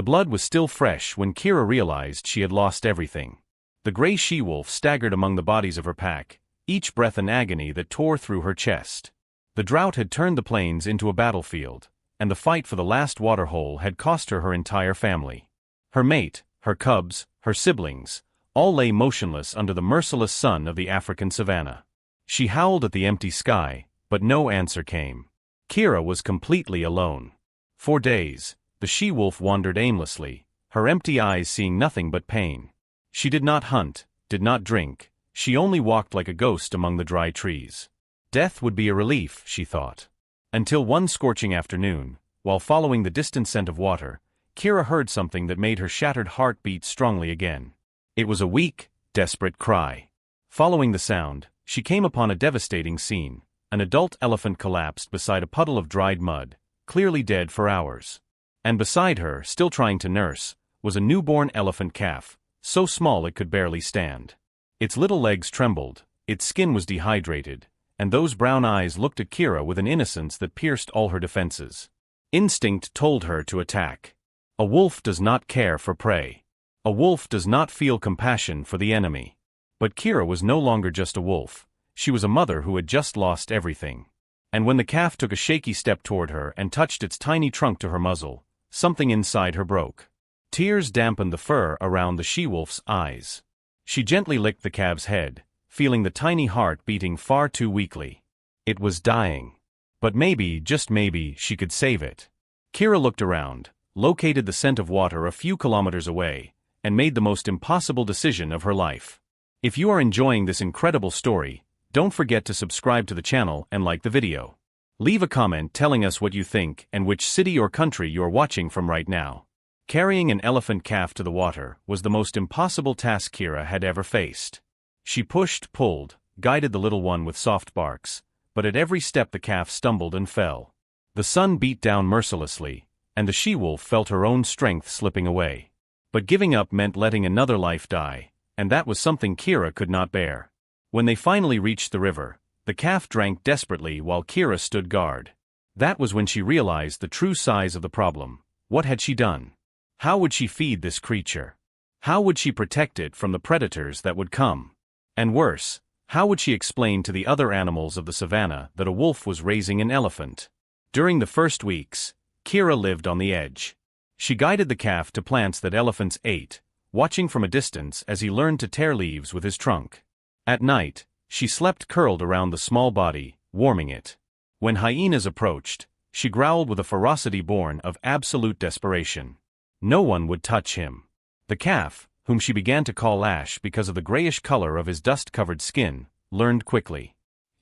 The blood was still fresh when Kira realized she had lost everything. The gray she-wolf staggered among the bodies of her pack, each breath an agony that tore through her chest. The drought had turned the plains into a battlefield, and the fight for the last waterhole had cost her her entire family. Her mate, her cubs, her siblings, all lay motionless under the merciless sun of the African savanna. She howled at the empty sky, but no answer came. Kira was completely alone. For days, the she-wolf wandered aimlessly, her empty eyes seeing nothing but pain. She did not hunt, did not drink, she only walked like a ghost among the dry trees. Death would be a relief, she thought. Until one scorching afternoon, while following the distant scent of water, Kira heard something that made her shattered heart beat strongly again. It was a weak, desperate cry. Following the sound, she came upon a devastating scene. An adult elephant collapsed beside a puddle of dried mud, clearly dead for hours. And beside her, still trying to nurse, was a newborn elephant calf, so small it could barely stand. Its little legs trembled, its skin was dehydrated, and those brown eyes looked at Kira with an innocence that pierced all her defenses. Instinct told her to attack. A wolf does not care for prey. A wolf does not feel compassion for the enemy. But Kira was no longer just a wolf. She was a mother who had just lost everything. And when the calf took a shaky step toward her and touched its tiny trunk to her muzzle, something inside her broke. Tears dampened the fur around the she-wolf's eyes. She gently licked the calf's head, feeling the tiny heart beating far too weakly. It was dying. But maybe, just maybe, she could save it. Kira looked around, located the scent of water a few kilometers away, and made the most impossible decision of her life. If you are enjoying this incredible story, don't forget to subscribe to the channel and like the video. Leave a comment telling us what you think and which city or country you're watching from right now. Carrying an elephant calf to the water was the most impossible task Kira had ever faced. She pushed, pulled, guided the little one with soft barks, but at every step the calf stumbled and fell. The sun beat down mercilessly, and the she-wolf felt her own strength slipping away. But giving up meant letting another life die, and that was something Kira could not bear. When they finally reached the river, the calf drank desperately while Kira stood guard. That was when she realized the true size of the problem. What had she done? How would she feed this creature? How would she protect it from the predators that would come? And worse, how would she explain to the other animals of the savannah that a wolf was raising an elephant? During the first weeks, Kira lived on the edge. She guided the calf to plants that elephants ate, watching from a distance as he learned to tear leaves with his trunk. At night, she slept curled around the small body, warming it. When hyenas approached, she growled with a ferocity born of absolute desperation. No one would touch him. The calf, whom she began to call Ash because of the grayish color of his dust-covered skin, learned quickly.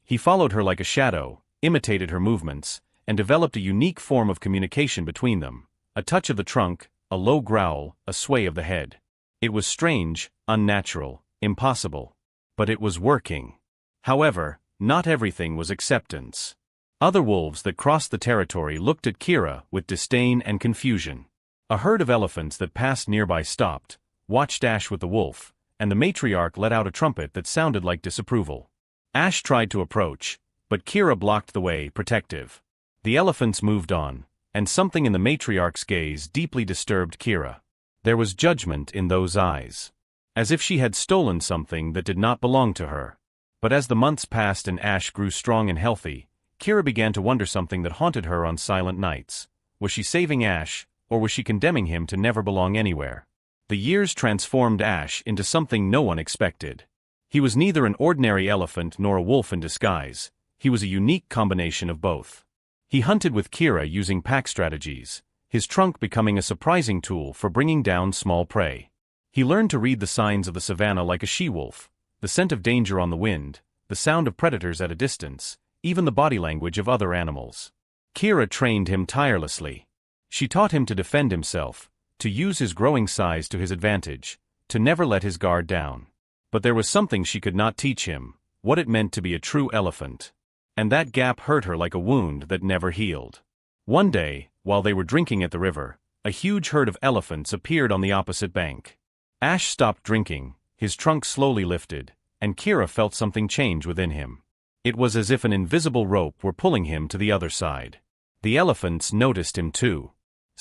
He followed her like a shadow, imitated her movements, and developed a unique form of communication between them. A touch of the trunk, a low growl, a sway of the head. It was strange, unnatural, impossible. But it was working. However, not everything was acceptance. Other wolves that crossed the territory looked at Kira with disdain and confusion. A herd of elephants that passed nearby stopped, watched Ash with the wolf, and the matriarch let out a trumpet that sounded like disapproval. Ash tried to approach, but Kira blocked the way, protective. The elephants moved on, and something in the matriarch's gaze deeply disturbed Kira. There was judgment in those eyes. As if she had stolen something that did not belong to her. But as the months passed and Ash grew strong and healthy, Kira began to wonder something that haunted her on silent nights. Was she saving Ash, or was she condemning him to never belong anywhere? The years transformed Ash into something no one expected. He was neither an ordinary elephant nor a wolf in disguise. He was a unique combination of both. He hunted with Kira using pack strategies, his trunk becoming a surprising tool for bringing down small prey. He learned to read the signs of the savannah like a she-wolf, the scent of danger on the wind, the sound of predators at a distance, even the body language of other animals. Kira trained him tirelessly. She taught him to defend himself, to use his growing size to his advantage, to never let his guard down. But there was something she could not teach him, what it meant to be a true elephant. And that gap hurt her like a wound that never healed. One day, while they were drinking at the river, a huge herd of elephants appeared on the opposite bank. Ash stopped drinking, his trunk slowly lifted, and Kira felt something change within him. It was as if an invisible rope were pulling him to the other side. The elephants noticed him too.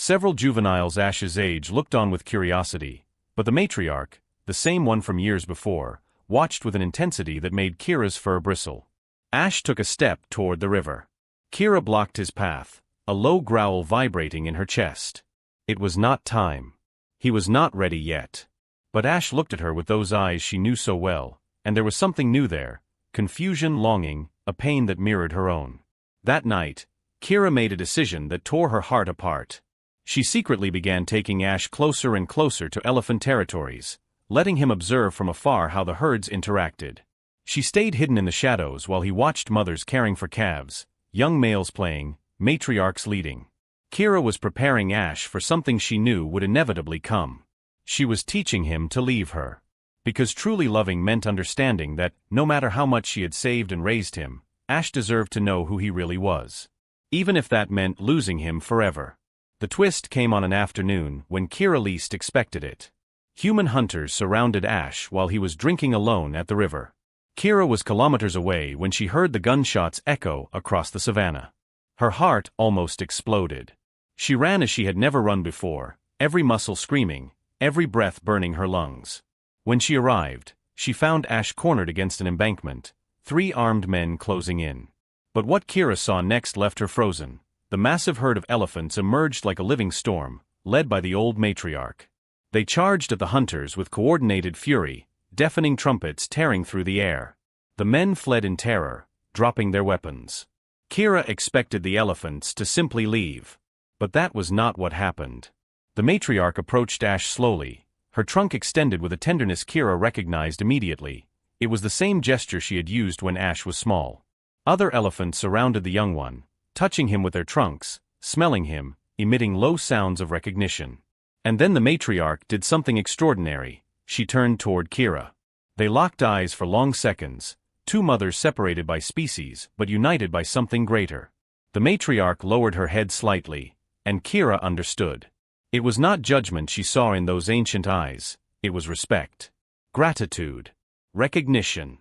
Several juveniles Ash's age looked on with curiosity, but the matriarch, the same one from years before, watched with an intensity that made Kira's fur bristle. Ash took a step toward the river. Kira blocked his path, a low growl vibrating in her chest. It was not time. He was not ready yet. But Ash looked at her with those eyes she knew so well, and there was something new there, confusion, longing, a pain that mirrored her own. That night, Kira made a decision that tore her heart apart. She secretly began taking Ash closer and closer to elephant territories, letting him observe from afar how the herds interacted. She stayed hidden in the shadows while he watched mothers caring for calves, young males playing, matriarchs leading. Kira was preparing Ash for something she knew would inevitably come. She was teaching him to leave her. Because truly loving meant understanding that, no matter how much she had saved and raised him, Ash deserved to know who he really was. Even if that meant losing him forever. The twist came on an afternoon when Kira least expected it. Human hunters surrounded Ash while he was drinking alone at the river. Kira was kilometers away when she heard the gunshots echo across the savannah. Her heart almost exploded. She ran as she had never run before, every muscle screaming, every breath burning her lungs. When she arrived, she found Ash cornered against an embankment, 3 armed men closing in. But what Kira saw next left her frozen. The massive herd of elephants emerged like a living storm, led by the old matriarch. They charged at the hunters with coordinated fury, deafening trumpets tearing through the air. The men fled in terror, dropping their weapons. Kira expected the elephants to simply leave. But that was not what happened. The matriarch approached Ash slowly, her trunk extended with a tenderness Kira recognized immediately. It was the same gesture she had used when Ash was small. Other elephants surrounded the young one, touching him with their trunks, smelling him, emitting low sounds of recognition. And then the matriarch did something extraordinary. She turned toward Kira. They locked eyes for long seconds, 2 mothers separated by species but united by something greater. The matriarch lowered her head slightly, and Kira understood. It was not judgment she saw in those ancient eyes, it was respect. Gratitude. Recognition.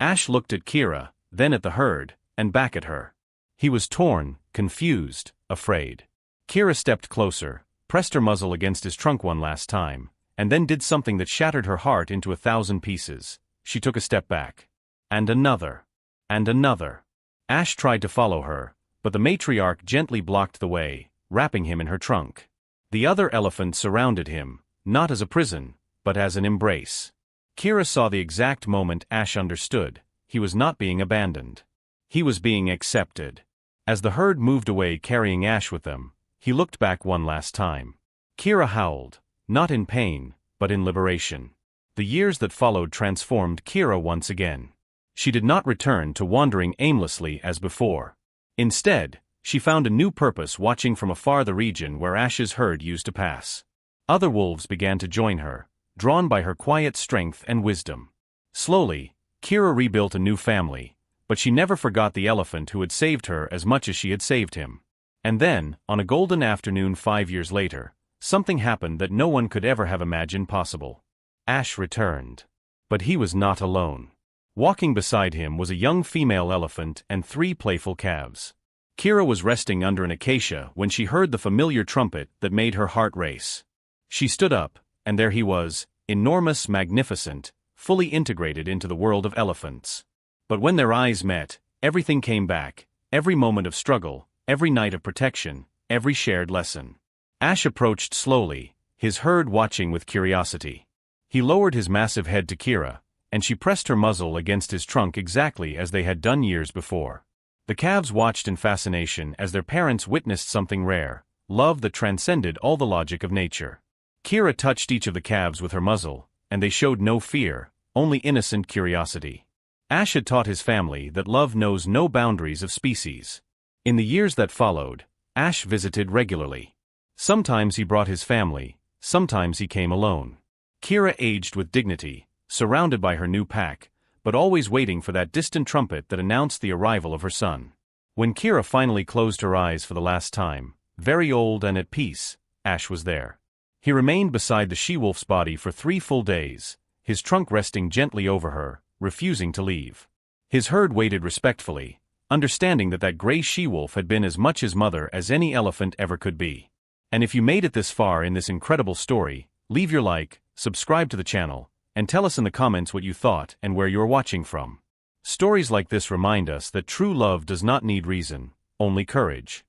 Ash looked at Kira, then at the herd, and back at her. He was torn, confused, afraid. Kira stepped closer, pressed her muzzle against his trunk one last time, and then did something that shattered her heart into 1,000 pieces. She took a step back. And another. And another. Ash tried to follow her, but the matriarch gently blocked the way, wrapping him in her trunk. The other elephants surrounded him, not as a prison, but as an embrace. Kira saw the exact moment Ash understood. He was not being abandoned. He was being accepted. As the herd moved away carrying Ash with them, he looked back one last time. Kira howled, not in pain, but in liberation. The years that followed transformed Kira once again. She did not return to wandering aimlessly as before. Instead, she found a new purpose watching from afar the region where Ash's herd used to pass. Other wolves began to join her, drawn by her quiet strength and wisdom. Slowly, Kira rebuilt a new family, but she never forgot the elephant who had saved her as much as she had saved him. And then, on a golden afternoon 5 years later, something happened that no one could ever have imagined possible. Ash returned. But he was not alone. Walking beside him was a young female elephant and 3 playful calves. Kira was resting under an acacia when she heard the familiar trumpet that made her heart race. She stood up, and there he was, enormous, magnificent, fully integrated into the world of elephants. But when their eyes met, everything came back, every moment of struggle, every night of protection, every shared lesson. Ash approached slowly, his herd watching with curiosity. He lowered his massive head to Kira, and she pressed her muzzle against his trunk exactly as they had done years before. The calves watched in fascination as their parents witnessed something rare, love that transcended all the logic of nature. Kira touched each of the calves with her muzzle, and they showed no fear, only innocent curiosity. Ash had taught his family that love knows no boundaries of species. In the years that followed, Ash visited regularly. Sometimes he brought his family, sometimes he came alone. Kira aged with dignity, surrounded by her new pack, but always waiting for that distant trumpet that announced the arrival of her son. When Kira finally closed her eyes for the last time, very old and at peace, Ash was there. He remained beside the she-wolf's body for 3 full days, his trunk resting gently over her, refusing to leave. His herd waited respectfully, understanding that gray she-wolf had been as much his mother as any elephant ever could be. And if you made it this far in this incredible story, leave your like, subscribe to the channel, and tell us in the comments what you thought and where you're watching from. Stories like this remind us that true love does not need reason, only courage.